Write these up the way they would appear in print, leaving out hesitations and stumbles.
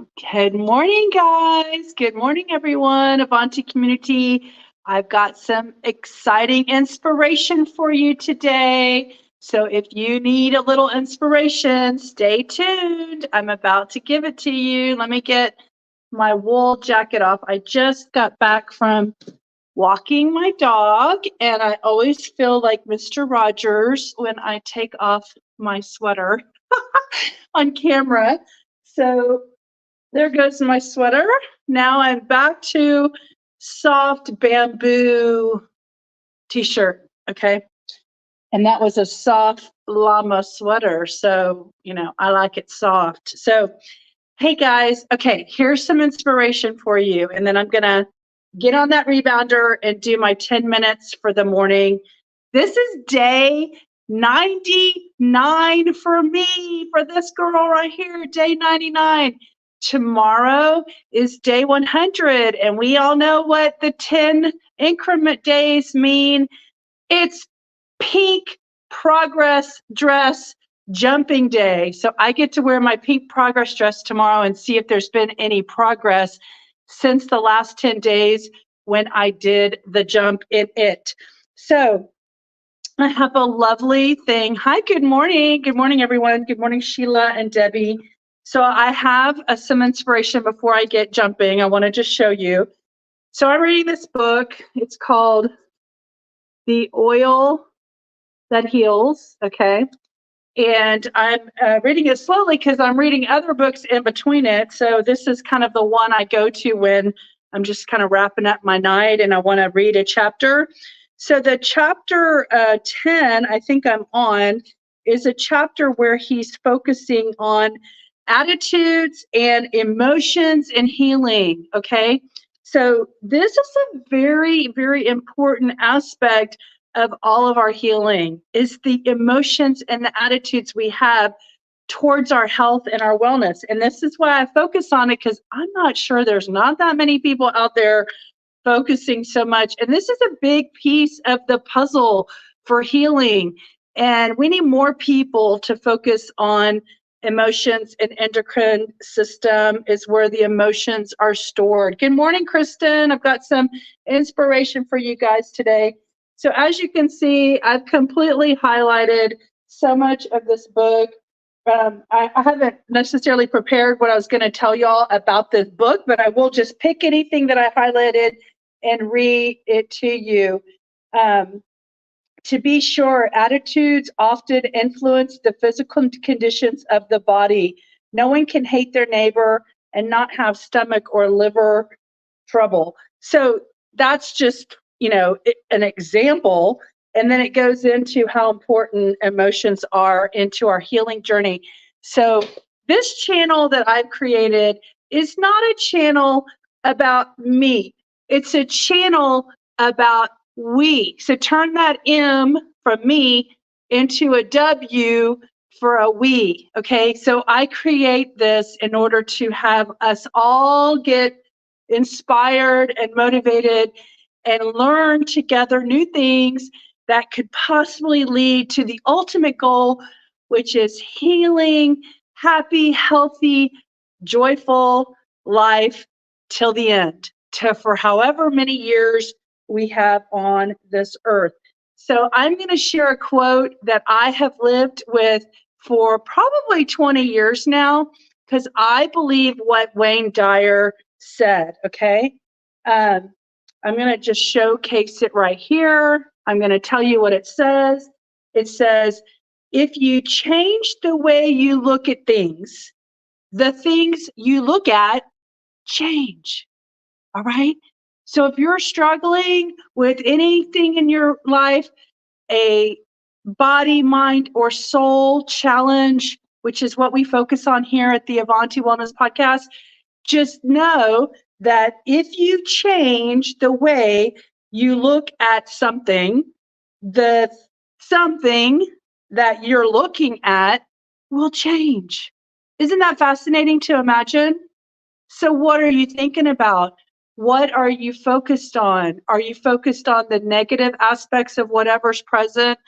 Good morning, guys. Good morning, everyone. Avanti community. I've got some exciting inspiration for you today. So if you need a little inspiration, stay tuned. I'm about to give it to you. Let me get my wool jacket off. I just got back from walking my dog, and I always feel like Mr. Rogers when I take off my sweater on camera. So there goes my sweater. Now I'm back to soft bamboo t-shirt. Okay. And that was a soft llama sweater. So, I like it soft. So, hey guys, okay, here's some inspiration for you. And then I'm going to get on that rebounder and do my 10 minutes for the morning. This is day 99 for me, for this girl right here, day 99. Tomorrow is day 100, and we all know what the 10 increment days mean. It's pink progress dress jumping day. So I get to wear my pink progress dress tomorrow and see if there's been any progress since the last 10 days when I did the jump in it. So I have a lovely thing. Hi, good morning. Good morning, everyone. Good morning, Sheila and Debbie. So I have some inspiration before I get jumping. I want to just show you. So I'm reading this book. It's called The Oil That Heals. Okay. And I'm reading it slowly because I'm reading other books in between it. So this is kind of the one I go to when I'm just kind of wrapping up my night and I want to read a chapter. So the chapter 10, I think I'm on, is a chapter where he's focusing on attitudes and emotions and healing. Okay. So this is a very, very important aspect of all of our healing, is the emotions and the attitudes we have towards our health and our wellness. And this is why I focus on it, because I'm not sure there's not that many people out there focusing so much. And this is a big piece of the puzzle for healing. And we need more people to focus on emotions, and endocrine system is where the emotions are stored. Good morning, Kristen. I've got some inspiration for you guys today. So as you can see, I've completely highlighted so much of this book. I haven't necessarily prepared what I was going to tell y'all about this book, but I will just pick anything that I highlighted and read it to you. To be sure, attitudes often influence the physical conditions of the body. No one can hate their neighbor and not have stomach or liver trouble. So that's just, an example. And then it goes into how important emotions are into our healing journey. So this channel that I've created is not a channel about me. It's a channel about we. So turn that M from me into a W for a we. Okay. So I create this in order to have us all get inspired and motivated and learn together new things that could possibly lead to the ultimate goal, which is healing, happy, healthy, joyful life till the end, for however many years we have on this earth. So I'm going to share a quote that I have lived with for probably 20 years now, because I believe what Wayne Dyer said. Okay. I'm going to just showcase it right here. I'm going to tell you what it says. It says, if you change the way you look at things, the things you look at change. All right. So if you're struggling with anything in your life, a body, mind, or soul challenge, which is what we focus on here at the Avanti Wellness Podcast, just know that if you change the way you look at something, the something that you're looking at will change. Isn't that fascinating to imagine? So what are you thinking about? What are you focused on? Are you focused on the negative aspects of whatever's present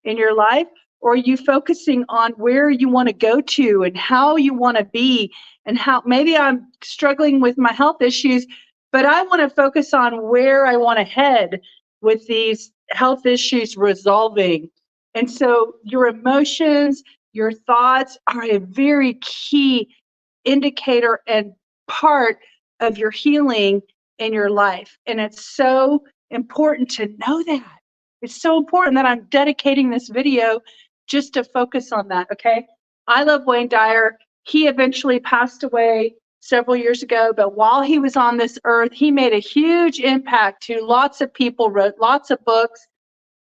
in your life? Or are you focusing on where you want to go to and how you want to be and how maybe I'm struggling with my health issues, but I want to focus on where I want to head with these health issues resolving. And so your emotions, your thoughts are a very key indicator and part of your healing in your life. And it's so important to know that. It's so important that I'm dedicating this video just to focus on that, okay? I love Wayne Dyer. He eventually passed away several years ago, but while he was on this earth, he made a huge impact to lots of people, wrote lots of books,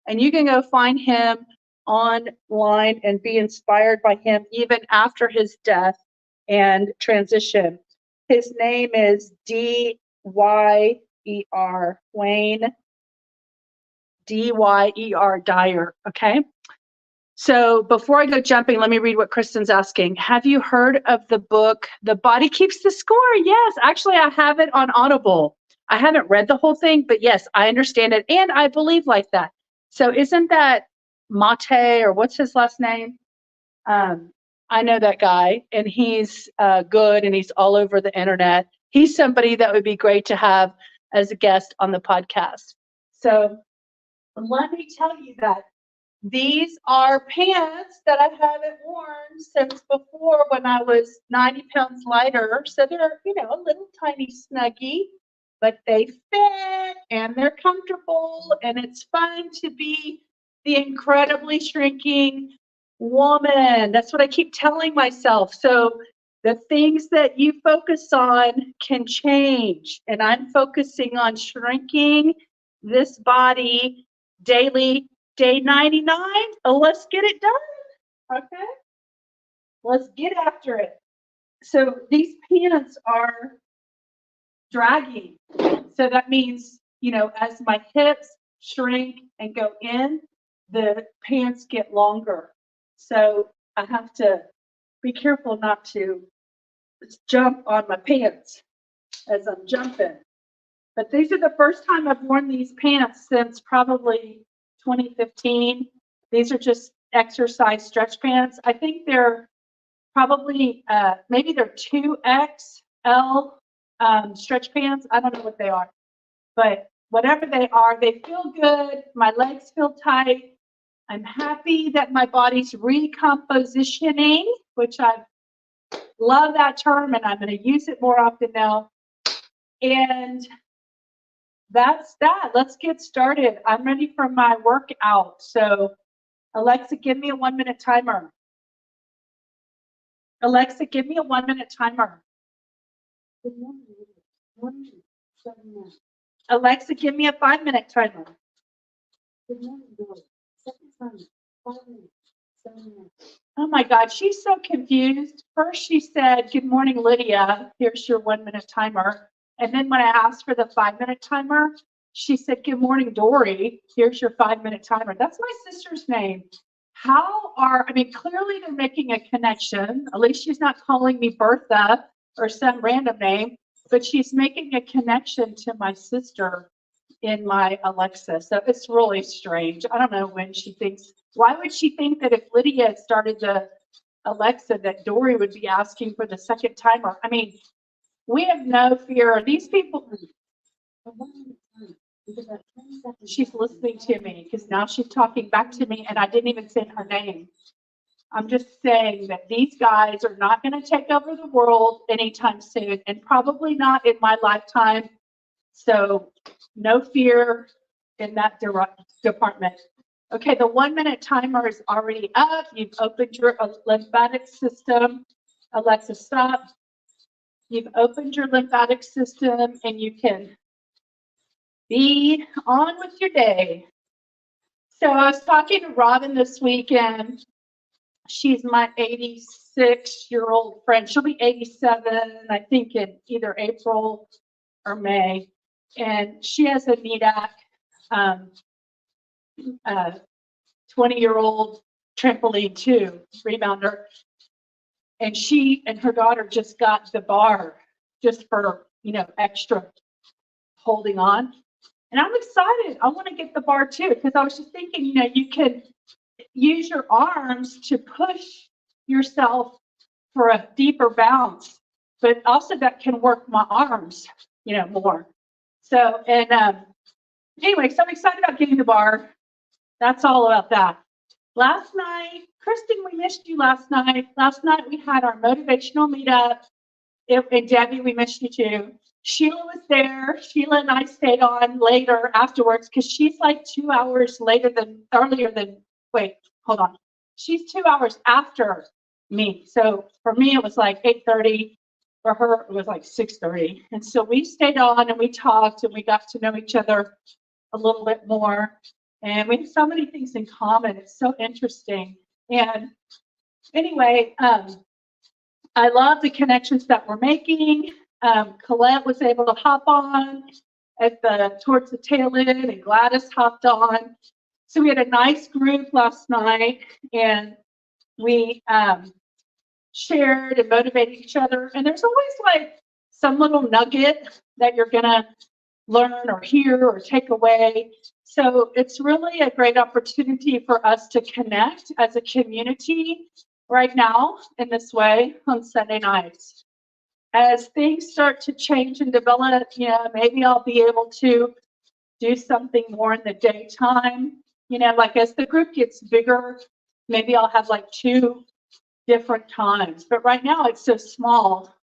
and you can go find him online and be inspired by him even after his death and transition. His name is D-Y-E-R, Wayne D-Y-E-R, Dyer, okay? So before I go jumping, let me read what Kristen's asking. Have you heard of the book, The Body Keeps the Score? Yes, actually I have it on Audible. I haven't read the whole thing, but yes, I understand it, and I believe like that. So isn't that Mate, or what's his last name? I know that guy, and he's good, and he's all over the internet. He's somebody that would be great to have as a guest on the podcast. So let me tell you that these are pants that I haven't worn since before when I was 90 pounds lighter. So they're, a little tiny snuggie, but they fit and they're comfortable, and it's fun to be the incredibly shrinking woman. That's what I keep telling myself. So the things that you focus on can change, and I'm focusing on shrinking this body daily. Day 99. Oh, let's get it done. Okay. Let's get after it. So these pants are dragging. So that means, as my hips shrink and go in, the pants get longer. So I have to be careful not to jump on my pants as I'm jumping. But these are the first time I've worn these pants since probably 2015. These are just exercise stretch pants. I think they're probably, maybe they're 2XL stretch pants. I don't know what they are, but whatever they are, they feel good. My legs feel tight. I'm happy that my body's recompositioning, which I love that term, and I'm going to use it more often now. And that's that. Let's get started. I'm ready for my workout. So Alexa, give me a 1-minute timer. Alexa, give me a 1-minute timer. Alexa, give me a 5-minute timer. Oh my God, she's so confused. First she said, good morning, Lydia. Here's your 1-minute timer. And then when I asked for the 5-minute timer, she said, good morning, Dory. Here's your 5-minute timer. That's my sister's name. Clearly they're making a connection. At least she's not calling me Bertha or some random name, but she's making a connection to my sister in my Alexa. So it's really strange. I don't know when she thinks, why would she think that if Lydia had started the Alexa that Dory would be asking for the second timer? We have no fear. These people, she's listening to me because now she's talking back to me and I didn't even say her name. I'm just saying that these guys are not going to take over the world anytime soon, and probably not in my lifetime. So no fear in that department. Okay, the 1-minute timer is already up. You've opened your lymphatic system. Alexa, stop. You've opened your lymphatic system and you can be on with your day. So I was talking to Robin this weekend. She's my 86-year-old friend. She'll be 87, I think, in either April or May. And she has a Needak 20-year-old trampoline too, rebounder. And she and her daughter just got the bar just for, extra holding on. And I'm excited. I want to get the bar too, because I was just thinking, you can use your arms to push yourself for a deeper bounce. but also that can work my arms, more. So, and anyway, so I'm excited about getting the bar. That's all about that. Last night, Kristen, we missed you last night. Last night we had our motivational meetup. And Debbie, we missed you too. Sheila was there. Sheila and I stayed on later afterwards because she's like 2 hours earlier than, wait, hold on. She's 2 hours after me. So for me, it was like 8:30. For her, it was like 6:30. And so we stayed on and we talked and we got to know each other a little bit more. And we have so many things in common. It's so interesting. And anyway, I love the connections that we're making. Colette was able to hop on towards the tail end, and Gladys hopped on. So we had a nice group last night, and we shared and motivated each other. And there's always like some little nugget that you're gonna learn or hear or take away. So it's really a great opportunity for us to connect as a community right now in this way on Sunday nights. As things start to change and develop, maybe I'll be able to do something more in the daytime. Like as the group gets bigger, maybe I'll have like 2 different times. But right now it's so small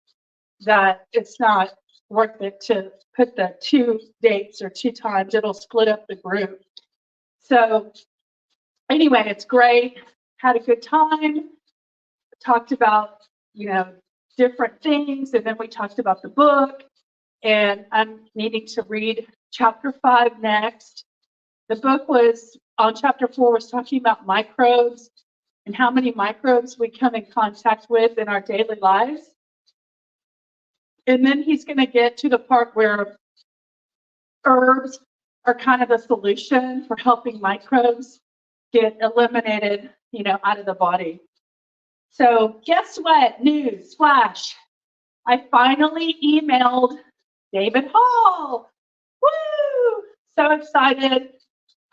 that it's not worth it to put the 2 dates or 2 times. It'll split up the group. So anyway, it's great. Had a good time. Talked about, different things. And then we talked about the book. And I'm needing to read chapter 5 next. The book was on chapter 4 was talking about microbes and how many microbes we come in contact with in our daily lives. And then he's going to get to the part where herbs are kind of the solution for helping microbes get eliminated, out of the body. So guess what? News flash. I finally emailed David Hall. Woo! So excited.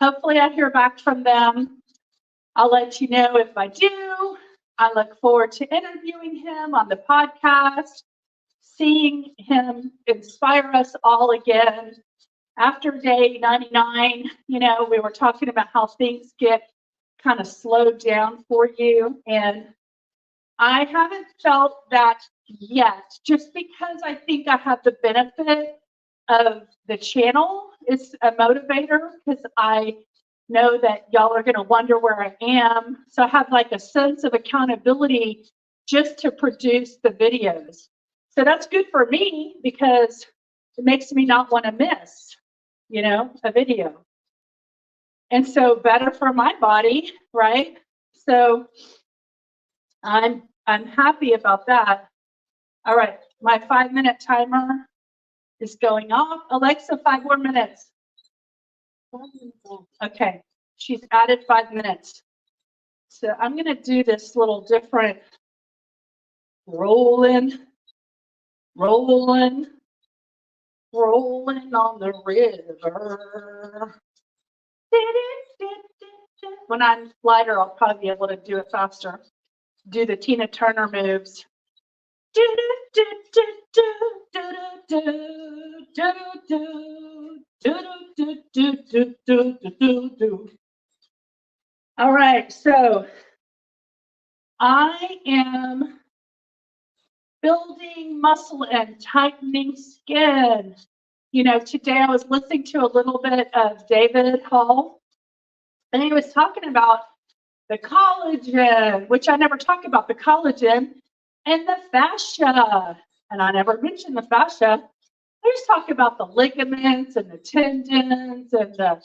Hopefully I hear back from them. I'll let you know if I do. I look forward to interviewing him on the podcast, seeing him inspire us all again. After day 99, we were talking about how things get kind of slowed down for you. And I haven't felt that yet, just because I think I have the benefit of the channel. It's a motivator because I know that y'all are going to wonder where I am. So I have like a sense of accountability just to produce the videos. So that's good for me because it makes me not want to miss, a video. And so better for my body, right? So I'm happy about that. All right, my 5-minute timer is going off. Alexa, 5 more minutes. Okay, she's added 5 minutes. So I'm going to do this little different rolling on the river. When I'm lighter, I'll probably be able to do it faster. Do the Tina Turner moves. All right, so I am building muscle and tightening skin. Today I was listening to a little bit of David Hall, and he was talking about the collagen, which I never talk about, the collagen and the fascia. And I never mentioned the fascia. I just talk about the ligaments and the tendons and the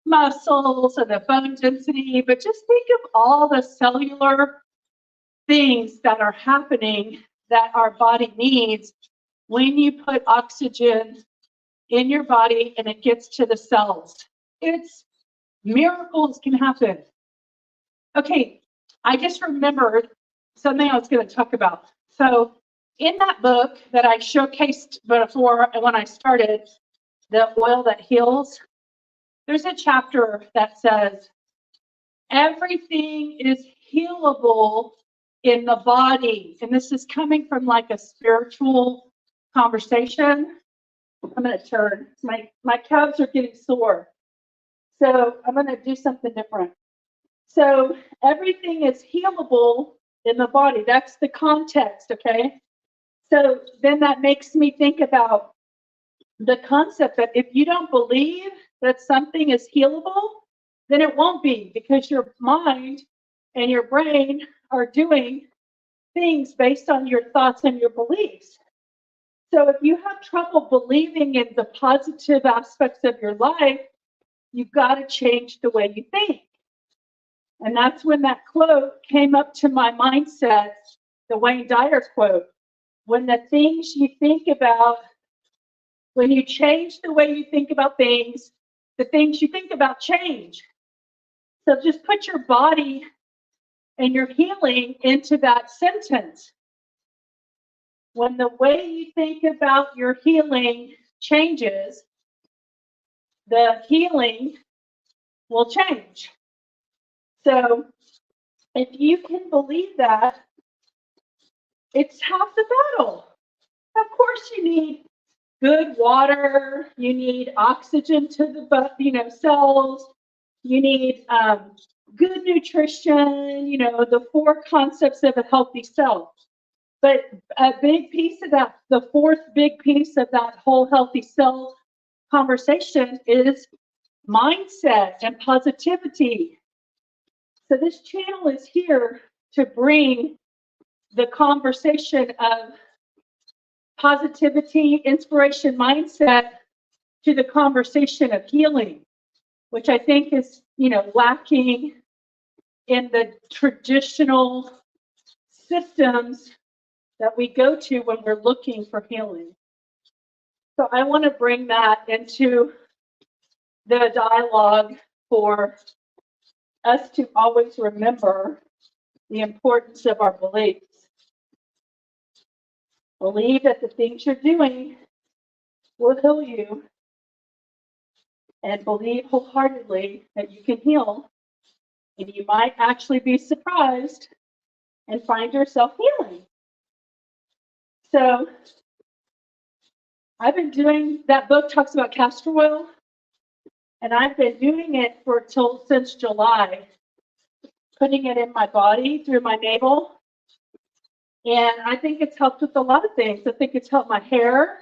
muscles and the bone density, but just think of all the cellular things that are happening that our body needs when you put oxygen in your body and it gets to the cells. Miracles can happen. Okay, I just remembered something I was going to talk about. So in that book that I showcased before when I started, The Oil That Heals, there's a chapter that says, everything is healable in the body. And this is coming from like a spiritual conversation. I'm going to turn. My calves are getting sore. So I'm going to do something different. So everything is healable in the body. That's the context, okay? So then that makes me think about the concept that if you don't believe that something is healable, then it won't be, because your mind and your brain are doing things based on your thoughts and your beliefs. So if you have trouble believing in the positive aspects of your life, you've got to change the way you think. And that's when that quote came up to my mindset, the Wayne Dyer quote. When the things you think about, when you change the way you think about things, the things you think about change. So just put your body and your healing into that sentence. When the way you think about your healing changes, the healing will change. So if you can believe that, it's half the battle. Of course you need good water, you need oxygen to the cells, you need good nutrition, the 4 concepts of a healthy cell. But a big piece of that, the 4th big piece of that whole healthy cell conversation is mindset and positivity. So this channel is here to bring the conversation of positivity, inspiration, mindset to the conversation of healing, which I think is, lacking in the traditional systems that we go to when we're looking for healing. So I want to bring that into the dialogue for us to always remember the importance of our beliefs. Believe that the things you're doing will heal you, and believe wholeheartedly that you can heal, and you might actually be surprised and find yourself healing. So I've been doing, that book talks about castor oil, and I've been doing it since July, putting it in my body through my navel. And I think it's helped with a lot of things. I think it's helped my hair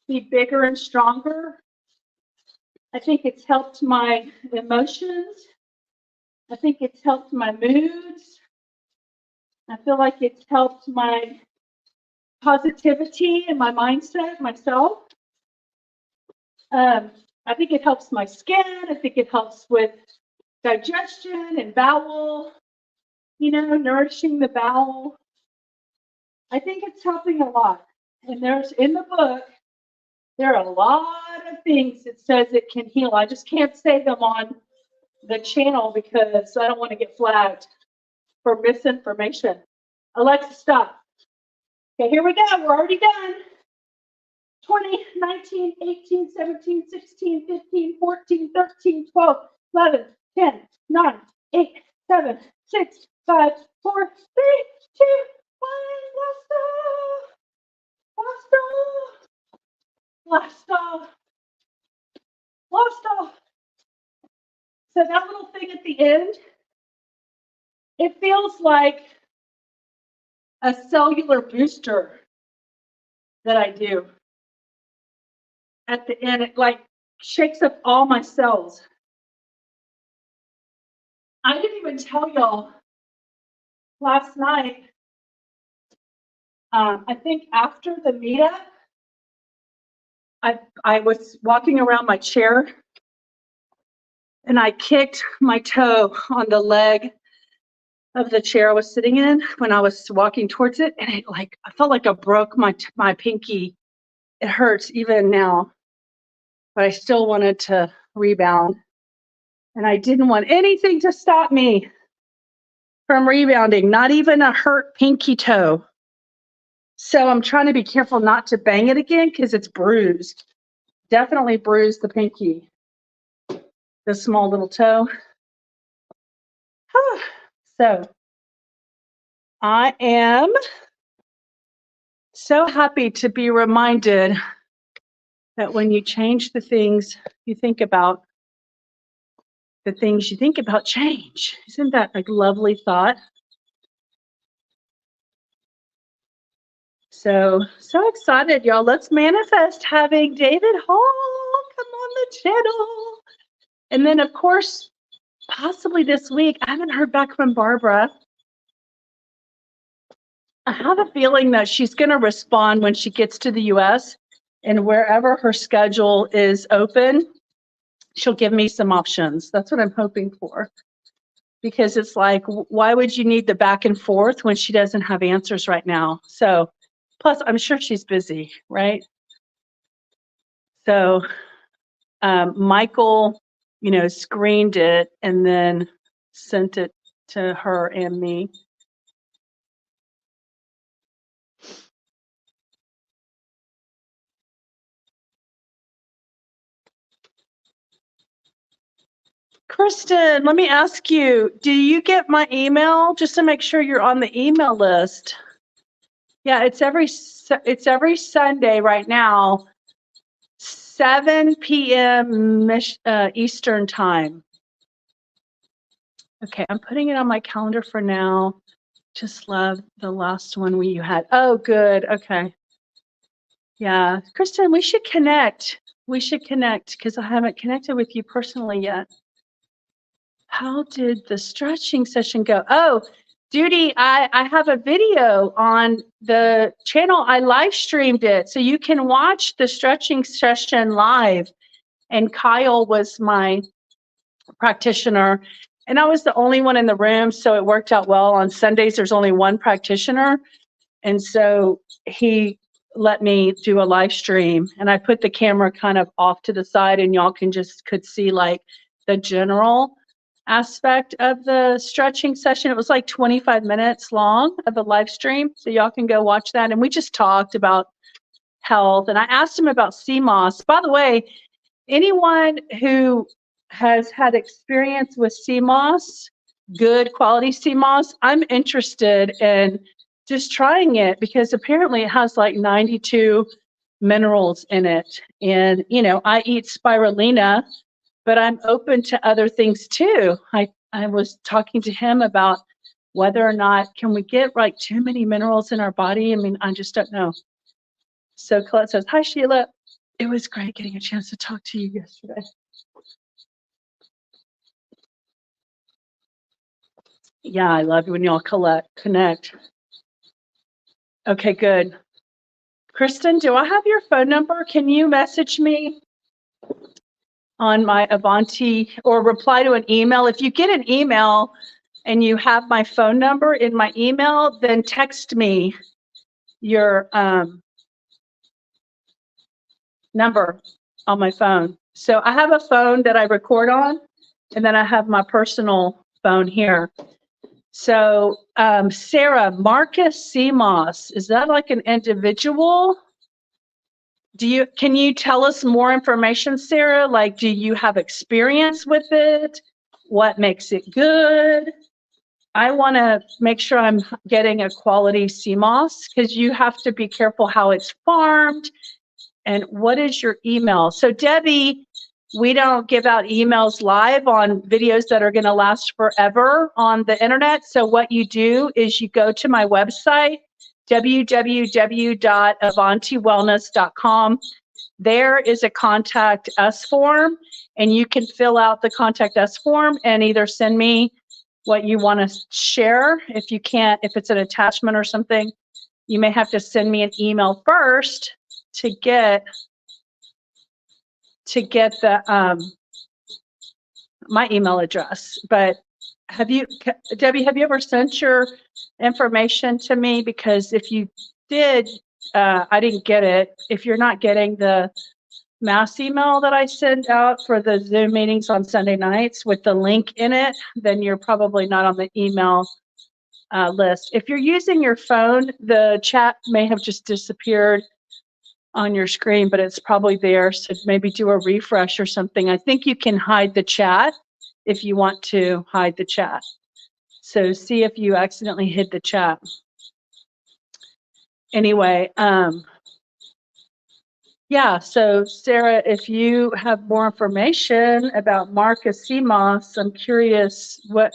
be bigger and stronger. I think it's helped my emotions. I think it's helped my moods. I feel like it's helped my positivity and my mindset, myself. I think it helps my skin. I think it helps with digestion and bowel, nourishing the bowel. I think it's helping a lot. And there's, in the book, there are a lot of things it says it can heal. I just can't say them on the channel because I don't want to get flagged for misinformation. Alexa, stop. Okay, here we go. We're already done. 20, 19, 18, 17, 16, 15, 14, 13, 12, 11, 10, 9, 8, 7, 6, 5, 4, 3, 2, 1. Lost off. So that little thing at the end, it feels like a cellular booster that I do. At the end, it like shakes up all my cells. I didn't even tell y'all last night. I think after the meetup, I was walking around my chair and I kicked my toe on the leg of the chair I was sitting in when I was walking towards it, and I felt like I broke my pinky. It hurts even now, but I still wanted to rebound, and I didn't want anything to stop me from rebounding, not even a hurt pinky toe. So I'm trying to be careful not to bang it again because it's bruised. Definitely bruised the pinky, the small little toe. So I am so happy to be reminded that when you change the things you think about, the things you think about change. Isn't that a lovely thought? So excited, y'all. Let's manifest having David Hall come on the channel. And then, of course, possibly this week, I haven't heard back from Barbara. I have a feeling that she's going to respond when she gets to the US, and wherever her schedule is open, she'll give me some options. That's what I'm hoping for. Because it's like, why would you need the back and forth when she doesn't have answers right now? So, plus, I'm sure she's busy, right? So, Michael, screened it and then sent it to her and me. Kristen, let me ask you, do you get my email just to make sure you're on the email list? Yeah, it's every Sunday right now, 7 p.m. Eastern time. Okay, I'm putting it on my calendar for now. Just love the last one you had. Oh, good. Okay. Yeah, Kristen, we should connect. We should connect because I haven't connected with you personally yet. How did the stretching session go? Oh, Judy, I have a video on the channel. I live streamed it, so you can watch the stretching session live. And Kyle was my practitioner, and I was the only one in the room, so it worked out well. On Sundays, there's only one practitioner, and so he let me do a live stream, and I put the camera kind of off to the side, and y'all could see like the general aspect of the stretching session. It was like 25 minutes long of a live stream, so y'all can go watch that. And we just talked about health, and I asked him about CMOS. By the way, anyone who has had experience with CMOS, good quality CMOS, I'm interested in just trying it because apparently it has like 92 minerals in it. And, I eat spirulina, but I'm open to other things too. I was talking to him about whether or not can we get like too many minerals in our body. I mean, I just don't know. So Colette says, hi, Sheila. It was great getting a chance to talk to you yesterday. Yeah, I love you when y'all connect. Okay, good. Kristen, do I have your phone number? Can you message me on my Avanti or reply to an email? If you get an email and you have my phone number in my email, then text me your number on my phone. So I have a phone that I record on, and then I have my personal phone here. So Sarah, Marcus CMOS, is that like an individual? Can you tell us more information, Sarah? Like, do you have experience with it? What makes it good? I want to make sure I'm getting a quality CMOS because you have to be careful how it's farmed. And what is your email? So Debbie, we don't give out emails live on videos that are going to last forever on the internet. So what you do is you go to my website, www.avantiwellness.com. There is a contact us form, and you can fill out the contact us form and either send me what you want to share. If you can't, if it's an attachment or something, you may have to send me an email first to get the my email address. But Debbie, have you ever sent your information to me? Because if you did, I didn't get it. If you're not getting the mass email that I send out for the Zoom meetings on Sunday nights with the link in it, then you're probably not on the email list. If you're using your phone, the chat may have just disappeared on your screen, but it's probably there. So maybe do a refresh or something. I think you can hide the chat if you want to hide the chat. So see if you accidentally hit the chat. Anyway, yeah, so Sarah, if you have more information about Marcus CMOS, I'm curious what,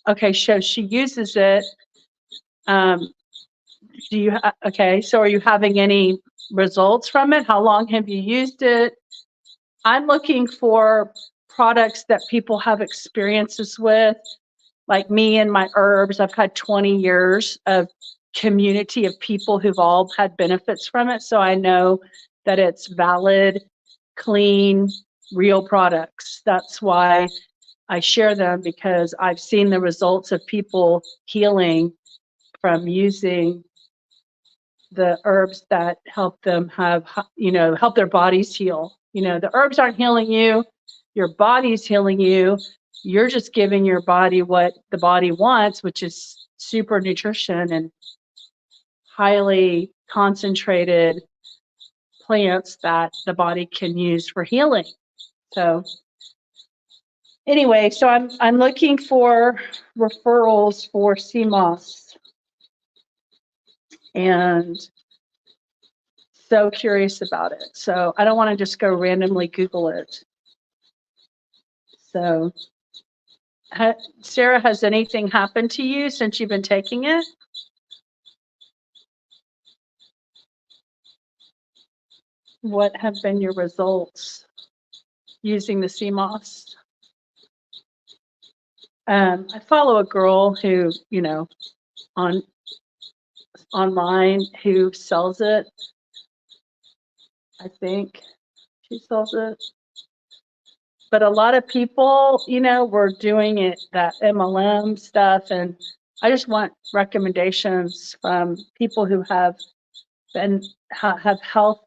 okay, so she uses it. Do you, okay, so are you having any results from it? How long have you used it? I'm looking for products that people have experiences with, like me and my herbs. I've had 20 years of community of people who've all had benefits from it. So I know that it's valid, clean, real products. That's why I share them, because I've seen the results of people healing from using the herbs that help them have, help their bodies heal. The herbs aren't healing you, your body's healing you. You're just giving your body what the body wants, which is super nutrition and highly concentrated plants that the body can use for healing. So anyway, so I'm looking for referrals for CMOS, and so curious about it. So I don't want to just go randomly Google it. So Sarah, has anything happened to you since you've been taking it? What have been your results using the CMOS? I follow a girl who, online who sells it. I think she sells it. But a lot of people, were doing it, that MLM stuff. And I just want recommendations from people who have health,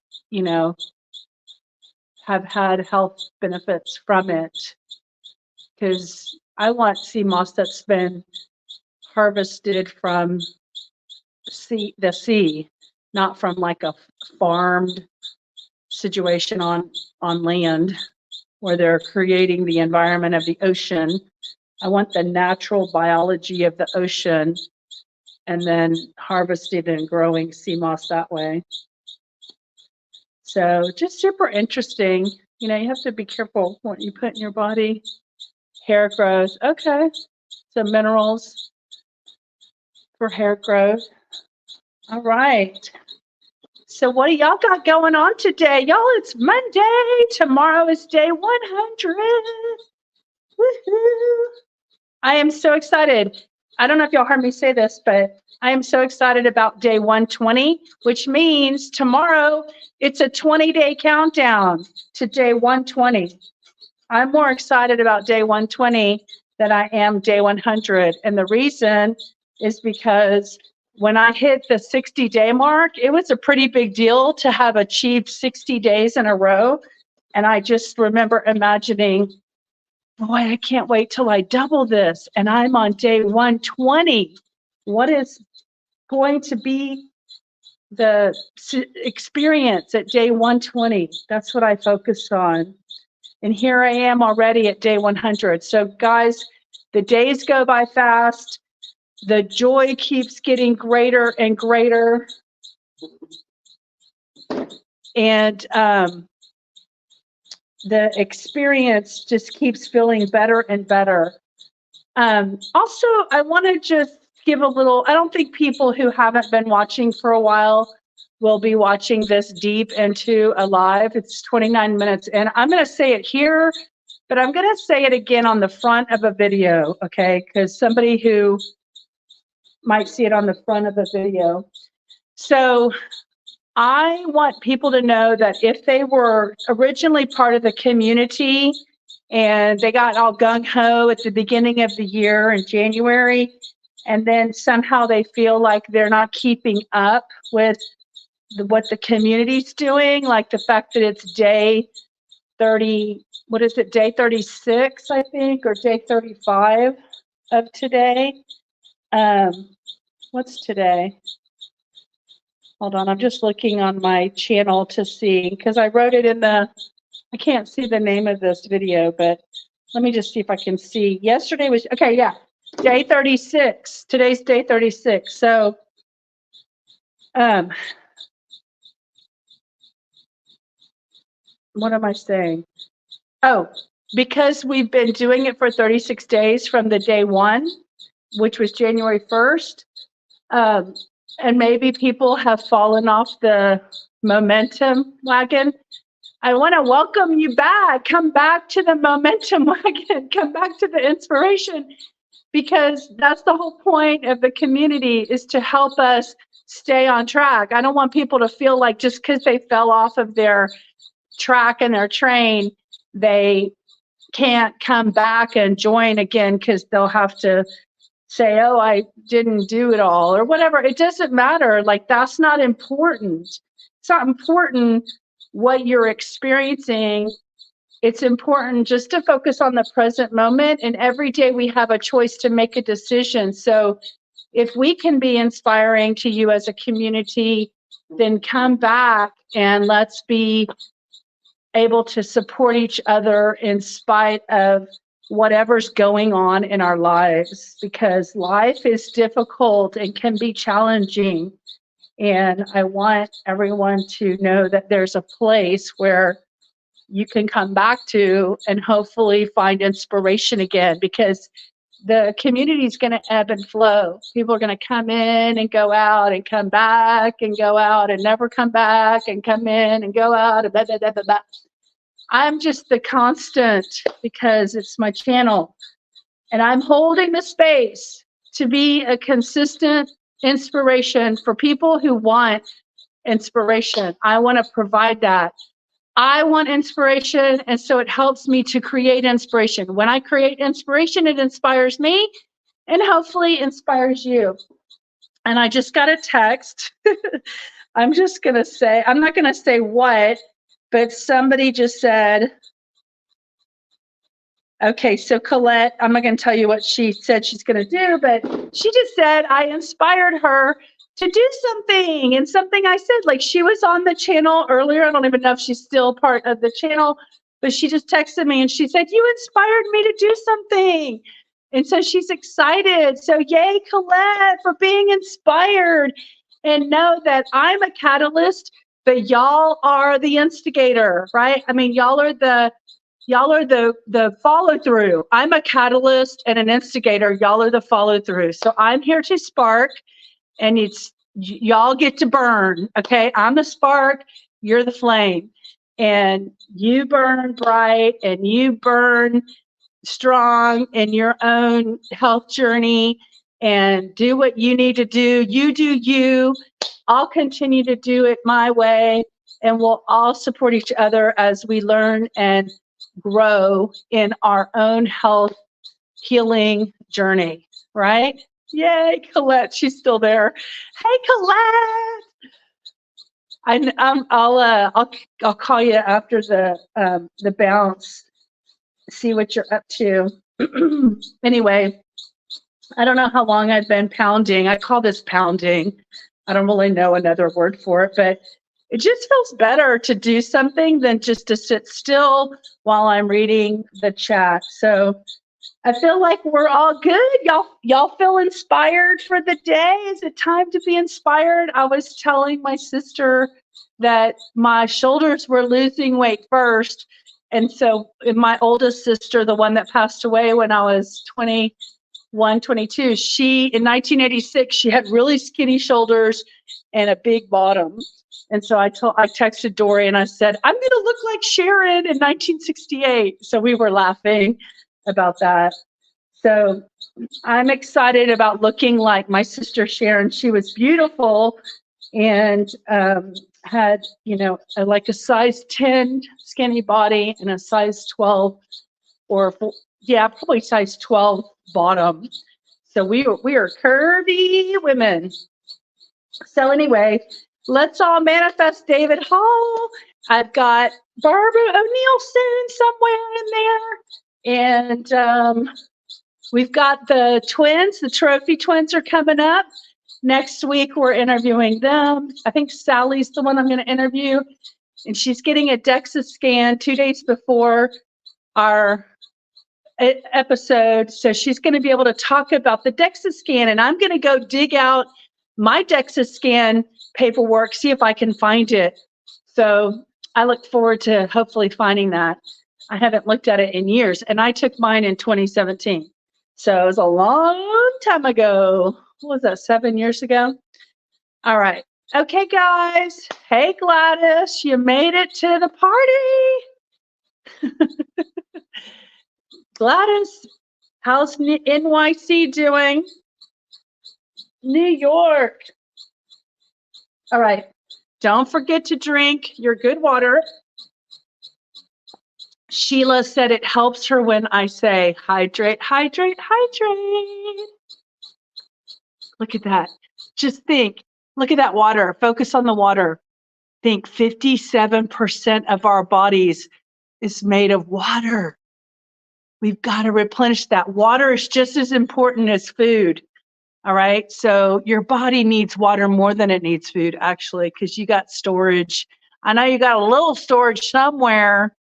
have had health benefits from it. Because I want CMOS that's been harvested from the sea, not from like a farmed situation on land where they're creating the environment of the ocean. I want the natural biology of the ocean and then harvested and growing CMOS that way. So just super interesting. You have to be careful what you put in your body. Hair growth. Okay. So minerals for hair growth. All right. So what do y'all got going on today? Y'all, it's Monday. Tomorrow is day 100. Woohoo. I am so excited. I don't know if y'all heard me say this, but I am so excited about day 120, which means tomorrow it's a 20-day countdown to day 120. I'm more excited about day 120 than I am day 100. And the reason is because when I hit the 60-day mark, it was a pretty big deal to have achieved 60 days in a row. And I just remember imagining, boy, I can't wait till I double this. And I'm on day 120. What is going to be the experience at day 120? That's what I focused on. And here I am already at day 100. So guys, the days go by fast. The joy keeps getting greater and greater. And the experience just keeps feeling better and better. Also, I want to just give a little, I don't think people who haven't been watching for a while will be watching this deep into a live. It's 29 minutes in. I'm going to say it here, but I'm going to say it again on the front of a video, okay? Because somebody who might see it on the front of the video. So I want people to know that if they were originally part of the community and they got all gung-ho at the beginning of the year in January, and then somehow they feel like they're not keeping up with what the community's doing, like the fact that it's day 30, what is it, day 36, I think, or day 35 of today. What's today? Hold on, I'm just looking on my channel to see, because I wrote it in the, I can't see the name of this video, but let me just see if I can see. Yesterday was, okay, yeah. Day 36. Today's day 36. So, what am I saying? Oh, because we've been doing it for 36 days from the day one, which was January 1st, and maybe people have fallen off the momentum wagon. I want to welcome you back. Come back to the momentum wagon. Come back to the inspiration, because that's the whole point of the community, is to help us stay on track. I don't want people to feel like just because they fell off of their track and their train, they can't come back and join again, because they'll have to say, oh, I didn't do it all or whatever. It doesn't matter. Like, that's not important. It's not important what you're experiencing. It's important just to focus on the present moment. And every day we have a choice to make a decision. So if we can be inspiring to you as a community, then come back and let's be able to support each other in spite of whatever's going on in our lives, because life is difficult and can be challenging. And I want everyone to know that there's a place where you can come back to and hopefully find inspiration again, because the community is going to ebb and flow. People are going to come in and go out and come back and go out and never come back and come in and go out and blah, blah, blah, blah, blah. I'm just the constant, because it's my channel. And I'm holding the space to be a consistent inspiration for people who want inspiration. I want to provide that. I want inspiration, and so it helps me to create inspiration. When I create inspiration, it inspires me and hopefully inspires you. And I just got a text. I'm just going to say, I'm not going to say what, but somebody just said, okay, so Colette, I'm not going to tell you what she said she's going to do, but she just said I inspired her to do something. And something I said, like, she was on the channel earlier. I don't even know if she's still part of the channel, but she just texted me and she said, you inspired me to do something. And so she's excited. So yay, Colette, for being inspired. And know that I'm a catalyst, but y'all are the instigator, right? I mean, y'all are the follow through. I'm a catalyst and an instigator. Y'all are the follow through. So I'm here to spark, and y'all get to burn. Okay, I'm the spark, you're the flame, and you burn bright and you burn strong in your own health journey, and do what you need to do. You do you. I'll continue to do it my way, and we'll all support each other as we learn and grow in our own health healing journey, right? Yay, Colette, she's still there. Hey, Colette. I'll call you after the bounce, see what you're up to. Anyway, I don't know how long I've been pounding. I call this pounding. I don't really know another word for it, but it just feels better to do something than just to sit still while I'm reading the chat. So I feel like we're all good. Y'all feel inspired for the day? Is it time to be inspired? I was telling my sister that my shoulders were losing weight first. And so my oldest sister, the one that passed away when I was 21, 22, in 1986, she had really skinny shoulders and a big bottom. And so I texted Dory and I said, I'm going to look like Sharon in 1968. So we were laughing about that. So I'm excited about looking like my sister Sharon. She was beautiful and had, like a size 10 skinny body and a size 12 probably size 12 bottom. So we are curvy women. So anyway, let's all manifest David Hall. I've got Barbara O'Neill somewhere in there. And we've got the twins. The trophy twins are coming up. Next week, we're interviewing them. I think Sally's the one I'm going to interview. And she's getting a DEXA scan 2 days before our episode. So she's going to be able to talk about the DEXA scan, and I'm going to go dig out my DEXA scan paperwork, see if I can find it. So I look forward to hopefully finding that. I haven't looked at it in years, and I took mine in 2017. So it was a long time ago. What was that, 7 years ago? All right. Okay, guys. Hey, Gladys, you made it to the party. Gladys, how's NYC doing? New York. All right. Don't forget to drink your good water. Sheila said it helps her when I say hydrate, hydrate, hydrate. Look at that. Just think. Look at that water. Focus on the water. Think 57% of our bodies is made of water. We've got to replenish that. Water is just as important as food. All right. So your body needs water more than it needs food, actually, because you got storage. I know you got a little storage somewhere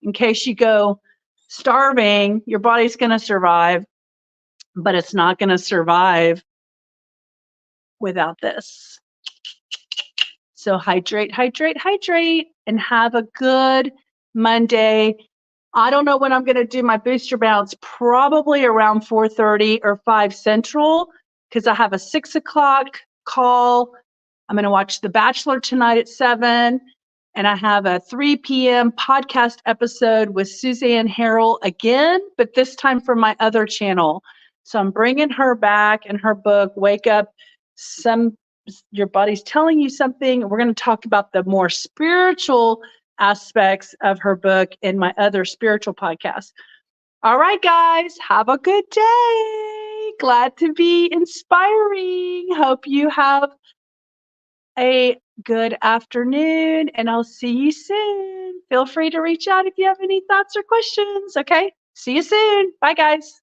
in case you go starving. Your body's going to survive, but it's not going to survive without this. So hydrate, hydrate, hydrate, and have a good Monday. I don't know when I'm going to do my booster bounce, probably around 4:30 or 5 Central, because I have a 6 o'clock call. I'm going to watch The Bachelor tonight at 7. And I have a 3 p.m. podcast episode with Suzanne Harrell again, but this time for my other channel. So I'm bringing her back in her book, Wake Up, Your Body's Telling You Something. We're going to talk about the more spiritual aspects of her book in my other spiritual podcast. All right, guys, have a good day. Glad to be inspiring. Hope you have a good afternoon, and I'll see you soon. Feel free to reach out if you have any thoughts or questions. Okay, see you soon. Bye, guys.